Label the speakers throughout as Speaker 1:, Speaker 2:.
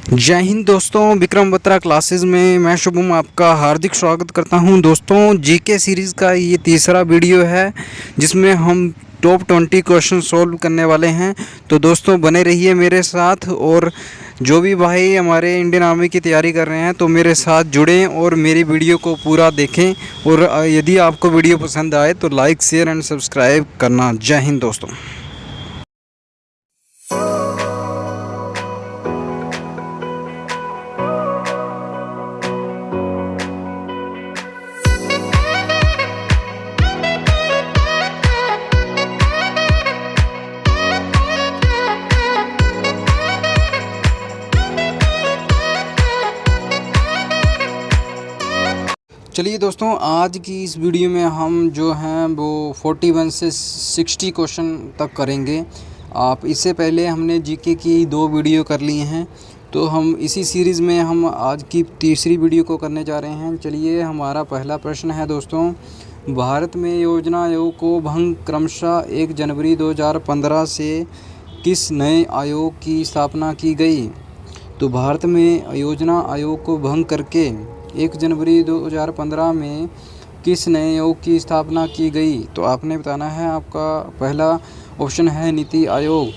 Speaker 1: जय हिंद दोस्तों, विक्रम बत्रा क्लासेस में मैं शुभम आपका हार्दिक स्वागत करता हूं। दोस्तों, जीके सीरीज़ का ये तीसरा वीडियो है जिसमें हम टॉप 20 क्वेश्चन सॉल्व करने वाले हैं। तो दोस्तों बने रहिए मेरे साथ, और जो भी भाई हमारे इंडियन आर्मी की तैयारी कर रहे हैं तो मेरे साथ जुड़ें और मेरी वीडियो को पूरा देखें। और यदि आपको वीडियो पसंद आए तो लाइक, शेयर एंड सब्सक्राइब करना। जय हिंद दोस्तों। चलिए दोस्तों, आज की इस वीडियो में हम जो हैं वो 41 से 60 क्वेश्चन तक करेंगे। आप इससे पहले हमने जीके की 2 वीडियो कर लिए हैं, तो हम इसी सीरीज़ में हम आज की तीसरी वीडियो को करने जा रहे हैं। चलिए, हमारा पहला प्रश्न है दोस्तों, भारत में योजना आयोग को भंग क्रमशः 1 जनवरी 2015 से किस नए आयोग की स्थापना की गई? तो भारत में योजना आयोग को भंग करके 1 जनवरी 2015 में किस नए आयोग की स्थापना की गई? तो आपने बताना है। आपका पहला ऑप्शन है नीति आयोग,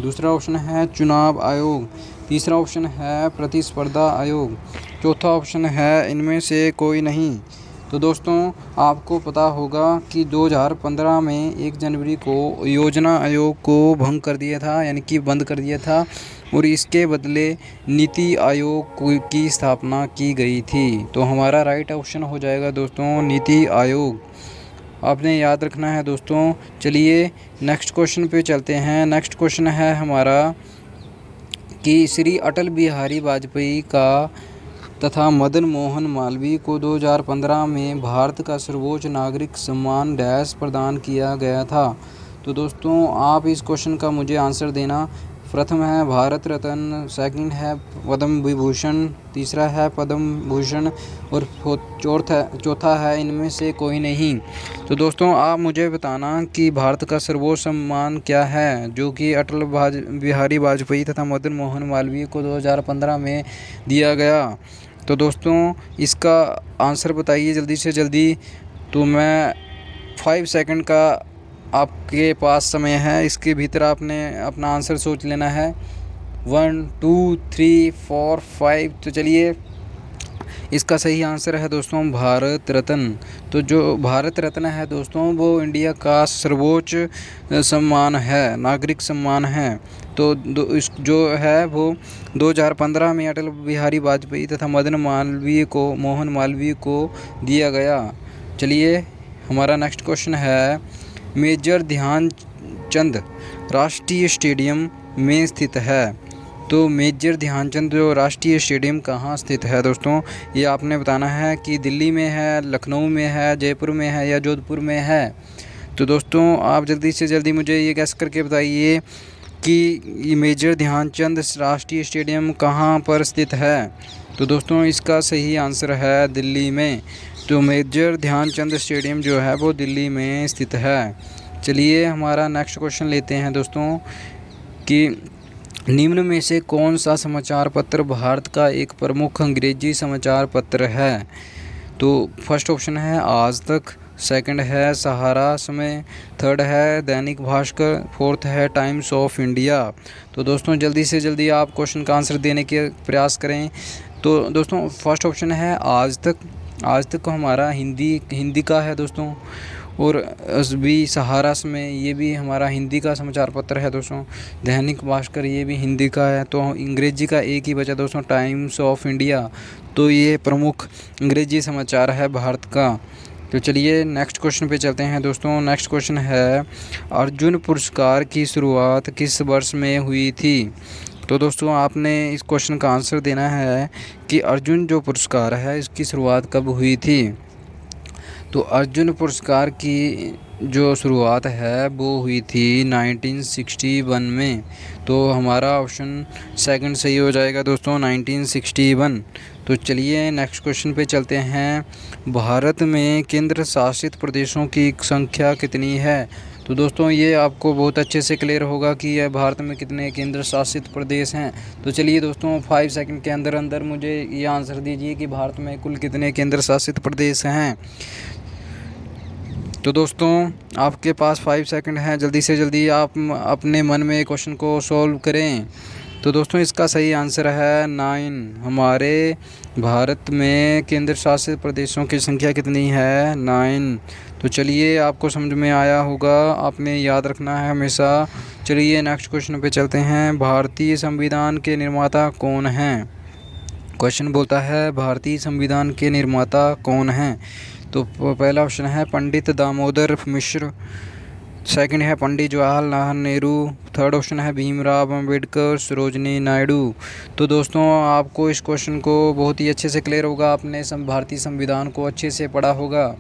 Speaker 1: दूसरा ऑप्शन है चुनाव आयोग, तीसरा ऑप्शन है प्रतिस्पर्धा आयोग, चौथा ऑप्शन है इनमें से कोई नहीं। तो दोस्तों, आपको पता होगा कि 2015 में 1 जनवरी को योजना आयोग को भंग कर दिया था, यानी कि बंद कर दिया था, और इसके बदले नीति आयोग की स्थापना की गई थी। तो हमारा राइट ऑप्शन हो जाएगा दोस्तों नीति आयोग। आपने याद रखना है दोस्तों। चलिए नेक्स्ट क्वेश्चन पे चलते हैं। नेक्स्ट क्वेश्चन है हमारा कि श्री अटल बिहारी वाजपेयी का तथा मदन मोहन मालवीय को 2015 में भारत का सर्वोच्च नागरिक सम्मान डैश प्रदान किया गया था। तो दोस्तों, आप इस क्वेश्चन का मुझे आंसर देना। प्रथम है भारत रत्न, सेकंड है पद्म विभूषण, तीसरा है पद्म भूषण, और चौथा है इनमें से कोई नहीं। तो दोस्तों, आप मुझे बताना कि भारत का सर्वोच्च सम्मान क्या है जो कि अटल बिहारी वाजपेयी तथा मदन मोहन मालवीय को 2015 में दिया गया। तो दोस्तों, इसका आंसर बताइए जल्दी से जल्दी। तो मैं 5 सेकंड का आपके पास समय है, इसके भीतर आपने अपना आंसर सोच लेना है। 1 2 3 4 5। तो चलिए, इसका सही आंसर है दोस्तों भारत रत्न। तो जो भारत रत्न है दोस्तों, वो इंडिया का सर्वोच्च सम्मान है, नागरिक सम्मान है। तो इस जो है वो 2015 में अटल बिहारी वाजपेयी तथा मदन मोहन मालवीय को दिया गया। चलिए, हमारा नेक्स्ट क्वेश्चन है, मेजर ध्यानचंद राष्ट्रीय स्टेडियम में स्थित है। तो मेजर ध्यानचंद जो राष्ट्रीय स्टेडियम कहाँ स्थित है दोस्तों, ये आपने बताना है कि दिल्ली में है, लखनऊ में है, जयपुर में है या जोधपुर में है। तो दोस्तों, आप जल्दी से जल्दी मुझे ये गैस करके बताइए कि ये मेजर ध्यानचंद राष्ट्रीय स्टेडियम कहाँ पर स्थित है। तो दोस्तों, इसका सही आंसर है दिल्ली में। तो मेजर ध्यानचंद स्टेडियम जो है वो दिल्ली में स्थित है। चलिए, हमारा नेक्स्ट क्वेश्चन लेते हैं दोस्तों कि निम्न में से कौन सा समाचार पत्र भारत का एक प्रमुख अंग्रेजी समाचार पत्र है? तो फर्स्ट ऑप्शन है आज तक, सेकंड है सहारा समय, थर्ड है दैनिक भास्कर, फोर्थ है टाइम्स ऑफ इंडिया। तो दोस्तों, जल्दी से जल्दी आप क्वेश्चन का आंसर देने के प्रयास करें। तो दोस्तों, फर्स्ट ऑप्शन है आज तक। आज तक हमारा हिंदी का है दोस्तों, और भी सहारा समय ये भी हमारा हिंदी का समाचार पत्र है दोस्तों। दैनिक भास्कर ये भी हिंदी का है। तो अंग्रेजी का एक ही बचा दोस्तों, टाइम्स ऑफ इंडिया। तो ये प्रमुख अंग्रेजी समाचार है भारत का। तो चलिए नेक्स्ट क्वेश्चन पे चलते हैं दोस्तों। नेक्स्ट क्वेश्चन है, अर्जुन पुरस्कार की शुरुआत किस वर्ष में हुई थी? तो दोस्तों, आपने इस क्वेश्चन का आंसर देना है कि अर्जुन जो पुरस्कार है इसकी शुरुआत कब हुई थी। तो अर्जुन पुरस्कार की जो शुरुआत है वो हुई थी 1961 में। तो हमारा ऑप्शन सेकंड सही हो जाएगा दोस्तों, 1961। तो चलिए नेक्स्ट क्वेश्चन पे चलते हैं। भारत में केंद्र शासित प्रदेशों की संख्या कितनी है? तो दोस्तों ये आपको बहुत अच्छे से क्लियर होगा कि यह भारत में कितने केंद्र शासित प्रदेश हैं। तो चलिए दोस्तों 5 सेकंड के अंदर अंदर मुझे ये आंसर दीजिए कि भारत में कुल कितने केंद्र शासित प्रदेश हैं। तो दोस्तों आपके पास 5 सेकंड हैं, जल्दी से जल्दी आप अपने मन में क्वेश्चन को सॉल्व करें। तो दोस्तों इसका सही आंसर है 9। हमारे भारत में केंद्र शासित प्रदेशों की संख्या कितनी है? 9। तो चलिए आपको समझ में आया होगा, आपने याद रखना है हमेशा। चलिए नेक्स्ट क्वेश्चन पे चलते हैं। भारतीय संविधान के निर्माता कौन हैं? क्वेश्चन बोलता है भारतीय संविधान के निर्माता कौन हैं? तो पहला ऑप्शन है पंडित दामोदर मिश्र, सेकंड है पंडित जवाहरलाल नेहरू, थर्ड ऑप्शन है भीमराव अंबेडकर, सरोजिनी नायडू। तो दोस्तों आपको इस क्वेश्चन को बहुत ही अच्छे से क्लियर होगा, आपने भारतीय संविधान को अच्छे से पढ़ा होगा।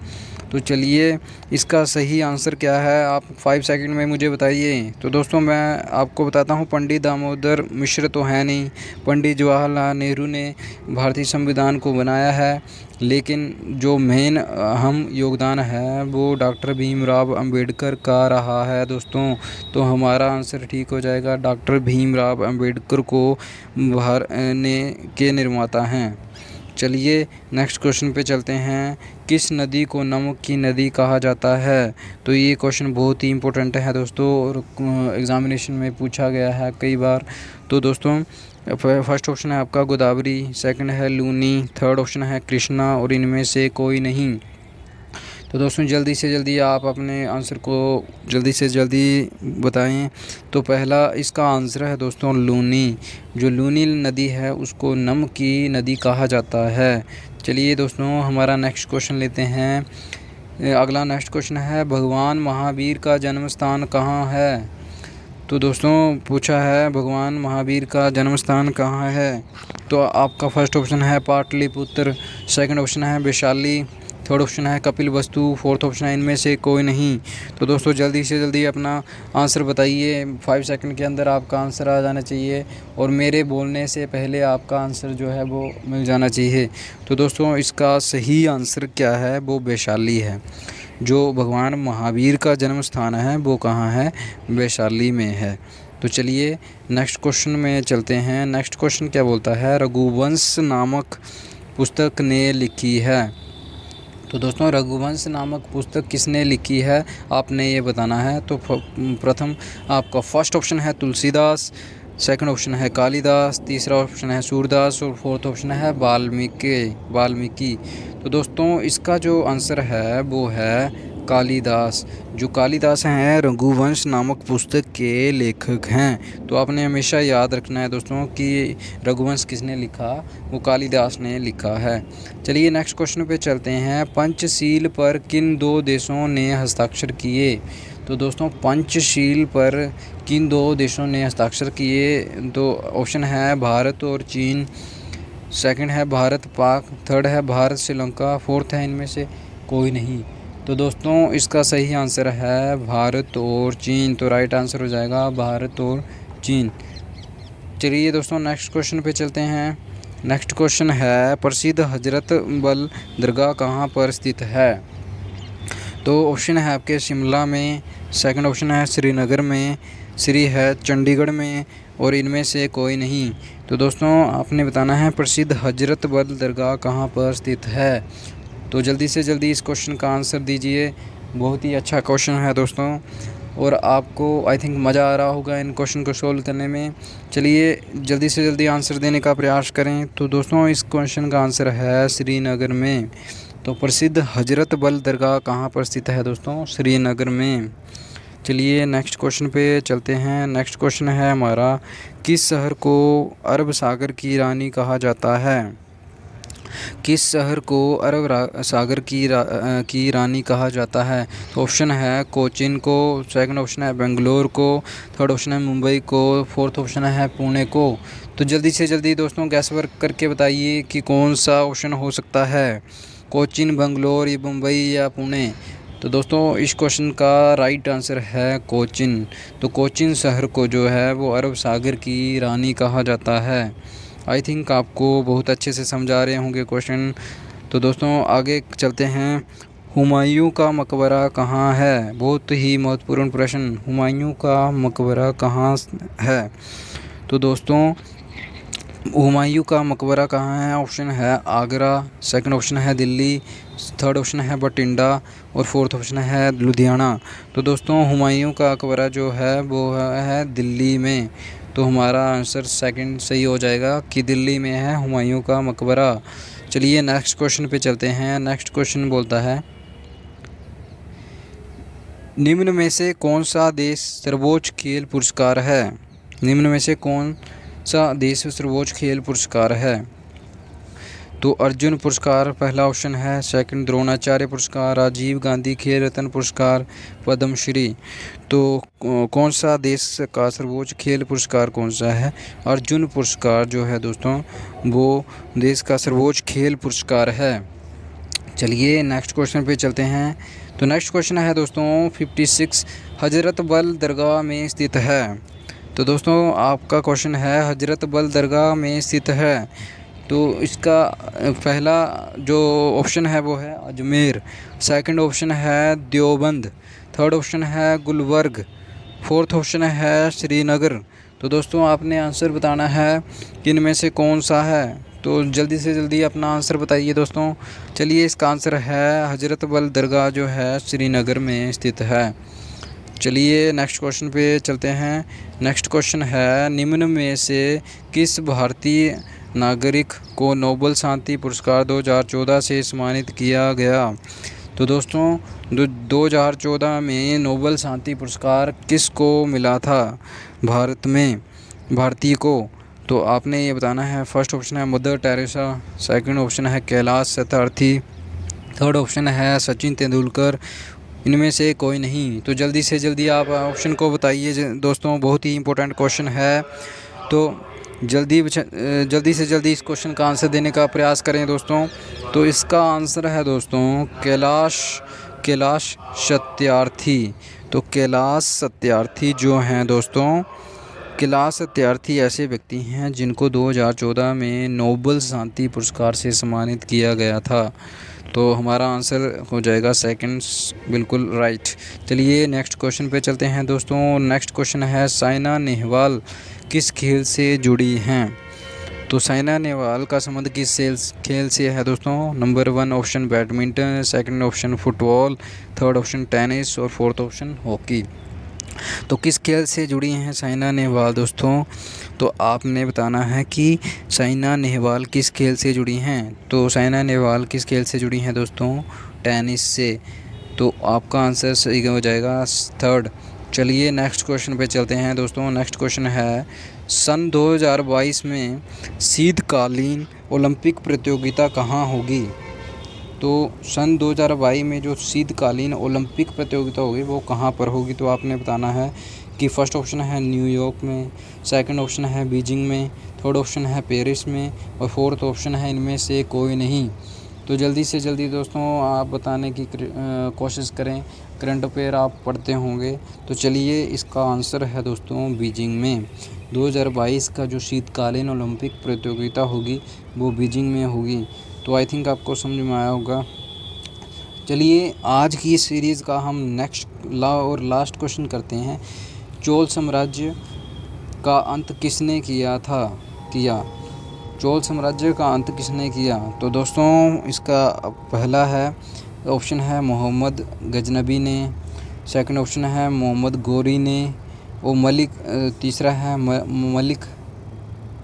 Speaker 1: तो चलिए इसका सही आंसर क्या है आप 5 सेकंड में मुझे बताइए। तो दोस्तों मैं आपको बताता हूँ, पंडित दामोदर मिश्र तो है नहीं, पंडित जवाहरलाल नेहरू ने भारतीय संविधान को बनाया है, लेकिन जो मेन अहम योगदान है वो डॉक्टर भीमराव अंबेडकर का रहा है दोस्तों। तो हमारा आंसर ठीक हो जाएगा, डॉक्टर भीमराव अंबेडकर को भारत के निर्माता हैं। चलिए नेक्स्ट क्वेश्चन पे चलते हैं। किस नदी को नमक की नदी कहा जाता है? तो ये क्वेश्चन बहुत ही इम्पोर्टेंट है दोस्तों, और एग्जामिनेशन में पूछा गया है कई बार। तो दोस्तों फर्स्ट ऑप्शन है आपका गोदावरी, सेकंड है लूनी, थर्ड ऑप्शन है कृष्णा, और इनमें से कोई नहीं। तो दोस्तों जल्दी से जल्दी आप अपने आंसर को जल्दी से जल्दी बताएं। तो पहला इसका आंसर है दोस्तों लूनी। जो लूनी नदी है उसको नमक की नदी कहा जाता है। चलिए दोस्तों हमारा नेक्स्ट क्वेश्चन लेते हैं। अगला नेक्स्ट क्वेश्चन है भगवान महावीर का जन्म स्थान कहाँ है? तो दोस्तों पूछा है भगवान महावीर का जन्म स्थान कहाँ है? तो आपका फर्स्ट ऑप्शन है पाटलिपुत्र, सेकंड ऑप्शन है वैशाली, थर्ड ऑप्शन है कपिलवस्तु, फोर्थ ऑप्शन है इनमें से कोई नहीं। तो दोस्तों जल्दी से जल्दी अपना आंसर बताइए, 5 सेकंड के अंदर आपका आंसर आ जाना चाहिए, और मेरे बोलने से पहले आपका आंसर जो है वो मिल जाना चाहिए। तो दोस्तों इसका सही आंसर क्या है? वो वैशाली है। जो भगवान महावीर का जन्म स्थान है वो कहाँ है? वैशाली में है। तो चलिए नेक्स्ट क्वेश्चन में चलते हैं। नेक्स्ट क्वेश्चन क्या बोलता है? रघुवंश नामक पुस्तक ने लिखी है। तो दोस्तों रघुवंश नामक पुस्तक किसने लिखी है आपने ये बताना है। तो प्रथम आपका फर्स्ट ऑप्शन है तुलसीदास, सेकंड ऑप्शन है कालिदास, तीसरा ऑप्शन है सूरदास, और फोर्थ ऑप्शन है वाल्मीकि। तो दोस्तों इसका जो आंसर है वो है कालिदास। जो कालिदास हैं रघुवंश नामक पुस्तक के लेखक हैं। तो आपने हमेशा याद रखना है दोस्तों कि रघुवंश किसने लिखा? वो कालिदास ने लिखा है। चलिए नेक्स्ट क्वेश्चन पे चलते हैं। पंचशील पर किन 2 देशों ने हस्ताक्षर किए? तो दोस्तों पंचशील पर किन 2 देशों ने हस्ताक्षर किए? तो ऑप्शन है भारत और चीन, सेकंड है भारत पाक, थर्ड है भारत श्रीलंका, फोर्थ है इनमें से कोई नहीं। तो दोस्तों इसका सही आंसर है भारत और चीन। तो राइट आंसर हो जाएगा भारत और चीन। चलिए दोस्तों नेक्स्ट क्वेश्चन पे चलते हैं। नेक्स्ट क्वेश्चन है प्रसिद्ध हजरत बल दरगाह कहाँ पर स्थित है? तो ऑप्शन है आपके शिमला में, सेकंड ऑप्शन है श्रीनगर में, श्री है चंडीगढ़ में, और इनमें से कोई नहीं। तो दोस्तों आपने बताना है प्रसिद्ध हजरत बल दरगाह कहाँ पर स्थित है। तो जल्दी से जल्दी इस क्वेश्चन का आंसर दीजिए। बहुत ही अच्छा क्वेश्चन है दोस्तों, और आपको आई थिंक मज़ा आ रहा होगा इन क्वेश्चन को सोल्व करने में। चलिए जल्दी से जल्दी आंसर देने का प्रयास करें। तो दोस्तों इस क्वेश्चन का आंसर है श्रीनगर में। तो प्रसिद्ध हजरत बल दरगाह कहाँ पर स्थित है दोस्तों? श्रीनगर में। चलिए नेक्स्ट क्वेश्चन पे चलते हैं। नेक्स्ट क्वेश्चन है हमारा, किस शहर को अरब सागर की रानी कहा जाता है? किस शहर को अरब सागर की रानी कहा जाता है? तो ऑप्शन है कोचीन को, सेकंड ऑप्शन है बेंगलोर को, थर्ड ऑप्शन है मुंबई को, फोर्थ ऑप्शन है पुणे को। तो जल्दी से जल्दी दोस्तों गैस वर्क करके बताइए कि कौन सा ऑप्शन हो सकता है, कोचीन, बेंगलोर, या मुंबई या पुणे। तो दोस्तों इस क्वेश्चन का राइट आंसर है कोचीन। तो कोचीन शहर को जो है वो अरब सागर की रानी कहा जाता है। आई थिंक आपको बहुत अच्छे से समझा रहे होंगे क्वेश्चन। तो दोस्तों आगे चलते हैं। हुमायूं का मकबरा कहाँ है? बहुत ही महत्वपूर्ण प्रश्न। हुमायूं का मकबरा कहाँ है? तो दोस्तों हुमायूं का मकबरा कहाँ है? ऑप्शन है आगरा, सेकंड ऑप्शन है दिल्ली, थर्ड ऑप्शन है बठिंडा और फोर्थ ऑप्शन है लुधियाना। तो दोस्तों हुमायूं का मकबरा जो है वो है दिल्ली में। तो हमारा आंसर सेकंड सही हो जाएगा कि दिल्ली में है हुमायूं का मकबरा। चलिए नेक्स्ट क्वेश्चन पे चलते हैं। नेक्स्ट क्वेश्चन बोलता है, निम्न में से कौन सा देश सर्वोच्च खेल पुरस्कार है? निम्न में से कौन सा देश सर्वोच्च खेल पुरस्कार है? तो अर्जुन पुरस्कार पहला ऑप्शन है, सेकंड द्रोणाचार्य पुरस्कार, राजीव गांधी खेल रत्न पुरस्कार, पद्मश्री। तो कौन सा देश का सर्वोच्च खेल पुरस्कार कौन सा है? अर्जुन पुरस्कार जो है दोस्तों वो देश का सर्वोच्च खेल पुरस्कार है। चलिए नेक्स्ट क्वेश्चन पे चलते हैं। तो नेक्स्ट क्वेश्चन है दोस्तों 56, हजरत बल दरगाह में स्थित है। तो दोस्तों आपका क्वेश्चन है हजरत बल दरगाह में स्थित है। तो इसका पहला जो ऑप्शन है वो है अजमेर, सेकंड ऑप्शन है देवबंद, थर्ड ऑप्शन है गुलबर्ग, फोर्थ ऑप्शन है श्रीनगर। तो दोस्तों आपने आंसर बताना है कि इनमें से कौन सा है। तो जल्दी से जल्दी अपना आंसर बताइए दोस्तों। चलिए इसका आंसर है हजरत बल दरगाह जो है श्रीनगर में स्थित है। चलिए नेक्स्ट क्वेश्चन पे चलते हैं। नेक्स्ट क्वेश्चन है, निम्न में से किस भारतीय नागरिक को नोबेल शांति पुरस्कार 2014 से सम्मानित किया गया? तो दोस्तों 2014 में नोबेल शांति पुरस्कार किसको मिला था भारत में, भारतीय को? तो आपने ये बताना है। फर्स्ट ऑप्शन है मदर टेरेसा, सेकंड ऑप्शन है कैलाश सत्यार्थी, थर्ड ऑप्शन है सचिन तेंदुलकर, इनमें से कोई नहीं। तो जल्दी से जल्दी आप ऑप्शन को बताइए दोस्तों, बहुत ही इंपॉर्टेंट क्वेश्चन है। तो जल्दी से जल्दी इस क्वेश्चन का आंसर देने का प्रयास करें दोस्तों। तो इसका आंसर है दोस्तों कैलाश सत्यार्थी। तो कैलाश सत्यार्थी जो हैं दोस्तों, कैलाश सत्यार्थी ऐसे व्यक्ति हैं जिनको 2014 में नोबेल शांति पुरस्कार से सम्मानित किया गया था। तो हमारा आंसर हो जाएगा सेकंड बिल्कुल राइट। चलिए नेक्स्ट क्वेश्चन पे चलते हैं दोस्तों। नेक्स्ट क्वेश्चन है, साइना नेहवाल किस खेल से जुड़ी हैं? तो साइना नेहवाल का संबंध किस खेल से है दोस्तों? Number 1 option badminton, second option football, third option tennis और फोर्थ ऑप्शन हॉकी। तो किस खेल से जुड़ी हैं साइना नेहवाल दोस्तों? तो आपने बताना है कि साइना नेहवाल किस खेल से जुड़ी हैं। तो साइना नेहवाल किस खेल से जुड़ी हैं दोस्तों? टेनिस से। तो आपका आंसर सही हो जाएगा थर्ड। चलिए नेक्स्ट क्वेश्चन पे चलते हैं दोस्तों। नेक्स्ट क्वेश्चन है, सन 2022 में शीतकालीन ओलंपिक प्रतियोगिता कहाँ होगी? तो सन 2022 में जो शीतकालीन ओलंपिक प्रतियोगिता होगी वो कहाँ पर होगी? तो आपने बताना है कि फर्स्ट ऑप्शन है न्यूयॉर्क में, सेकंड ऑप्शन है बीजिंग में, थर्ड ऑप्शन है पेरिस में और फोर्थ ऑप्शन है इनमें से कोई नहीं। तो जल्दी से जल्दी दोस्तों आप बताने की कोशिश करें। करंट अफेयर आप पढ़ते होंगे। तो चलिए इसका आंसर है दोस्तों बीजिंग में। 2022 का जो शीतकालीन ओलंपिक प्रतियोगिता होगी वो बीजिंग में होगी। तो आई थिंक आपको समझ में आया होगा। चलिए आज की इस सीरीज़ का हम नेक्स्ट लास्ट क्वेश्चन करते हैं। चोल साम्राज्य का अंत किसने किया? चोल साम्राज्य का अंत किसने किया? तो दोस्तों इसका पहला है ऑप्शन है मोहम्मद गजनबी ने, सेकंड ऑप्शन है मोहम्मद गौरी ने और तीसरा है मलिक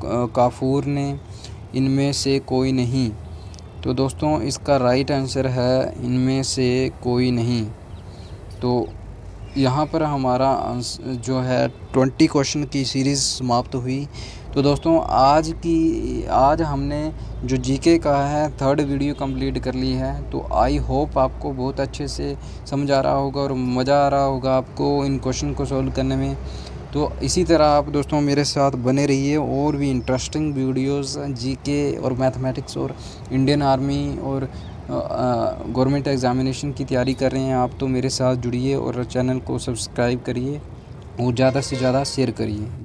Speaker 1: काफूर ने, इनमें से कोई नहीं। तो दोस्तों इसका राइट आंसर है इनमें से कोई नहीं। तो यहाँ पर हमारा जो है 20 क्वेश्चन की सीरीज़ समाप्त हुई। तो दोस्तों आज हमने जो जीके का है थर्ड वीडियो कंप्लीट कर ली है। तो आई होप आपको बहुत अच्छे से समझ आ रहा होगा और मज़ा आ रहा होगा आपको इन क्वेश्चन को सॉल्व करने में। तो इसी तरह आप दोस्तों मेरे साथ बने रहिए और भी इंटरेस्टिंग वीडियोस जीके और मैथमेटिक्स और इंडियन आर्मी और गवर्नमेंट एग्ज़ामिनेशन की तैयारी कर रहे हैं आप, तो मेरे साथ जुड़िए और चैनल को सब्सक्राइब करिए और ज़्यादा से ज़्यादा शेयर करिए।